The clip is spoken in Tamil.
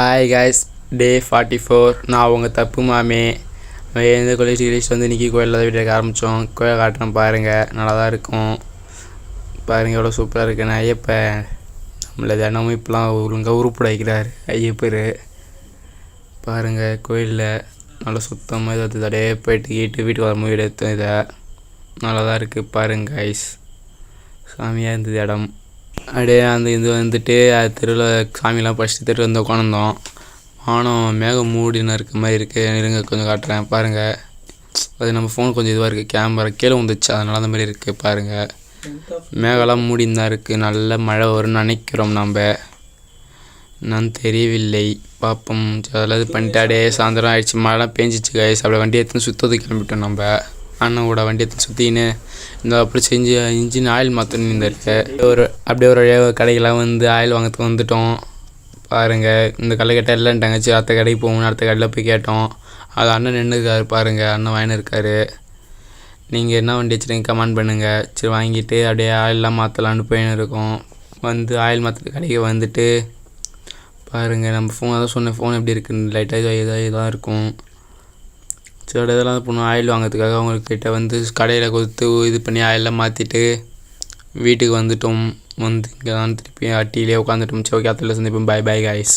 ஹாய் காய்ஸ், டே 44. நான் உங்கள் தப்பு மாமே. எந்த கோயிலிஸ்ட் வந்து இன்றைக்கி கோயிலில் தான் வீட்டுக்கு ஆரம்பித்தோம். கோயிலை காட்டுறோம் பாருங்கள், நல்லா தான் இருக்கும். பாருங்கள் எவ்வளோ சூப்பராக இருக்குன்னு. ஐயப்பன் நம்மளை தினமும் இப்போலாம் ஒழுங்காக உருப்பட வைக்கிறார் ஐயப்பர். பாருங்கள் கோயிலில் நல்லா சுத்தமாக இதை தடையே போயிட்டு வீட்டுக்கு வரும்போது எடுத்தோம். இதை நல்லா தான் இருக்குது பாருங்கள் காய்ஸ். சாமியாக இருந்தது இடம். அப்படியே அந்த இது வந்துட்டு அது தெருவில் சாமிலாம் படிச்சுட்டு தெருவில் வந்து உட்காந்துருந்தோம். வானம் மேகம் மூடின்னு இருக்க மாதிரி இருக்குது. இருங்க கொஞ்சம் காட்டுறேன் பாருங்கள். அது நம்ம ஃபோன் கொஞ்சம் இதுவாக இருக்குது, கேமரா கீழே வந்துச்சு, அதனால அந்த மாதிரி இருக்குது பாருங்கள். மேகம்லாம் மூடின்னு தான் இருக்குது. நல்ல மழை வரும்னு நினைக்கிறோம். நான் தெரியவில்லை, பார்ப்போம். அதெல்லாம் இது பண்ணிட்டாடே சாயந்தரம் ஆகிடுச்சு, மழைலாம் பேஞ்சிச்சு கைஸ். அப்படியே வண்டி எடுத்துன்னு சுற்றத்துக்கு கிளம்பிட்டோம். நம்ம அண்ணன் கூட வண்டி எடுத்து சுற்றின்னு இந்த அப்படி செஞ்சு இன்ஜின் ஆயில் மாற்றணும் இருந்திருக்கு. அப்படியே ஒரு கடைக்கெல்லாம் வந்து ஆயில் வாங்கிறதுக்கு வந்துவிட்டோம் பாருங்கள். இந்த கடை கேட்டால் இல்லைன்ட்டாங்க. சரி அடுத்த கடைக்கு போகணும். அடுத்த கடையில் போய் கேட்டோம். அது அண்ணன் நின்றுருக்காரு பாருங்கள், அண்ணன் வாங்கின்னு இருக்காரு. நீங்கள் என்ன வண்டி வச்சுருங்க கமெண்ட் பண்ணுங்கள். சரி வாங்கிட்டு அப்படியே ஆயிலெலாம் மாற்றலான்னு போயின்னு இருக்கோம். வந்து ஆயில் மாற்றுற கடைக்கு வந்துட்டு பாருங்கள், நம்ம ஃபோன் அதான் சொன்னேன், ஃபோன் எப்படி இருக்குன்னு லைட்டாக இதாக இருக்கும். சரி இதெல்லாம் போகணும் ஆயில் வாங்கிறதுக்காக. அவங்கக்கிட்ட வந்து கடையில் கொடுத்து இது பண்ணி ஆயிலெலாம் மாற்றிட்டு வீட்டுக்கு வந்துட்டோம். வந்து இங்கே தான் திருப்பி டீலே உட்காந்துட்டோம். சரி ஓகே, அதில் சந்திப்போம். By guys.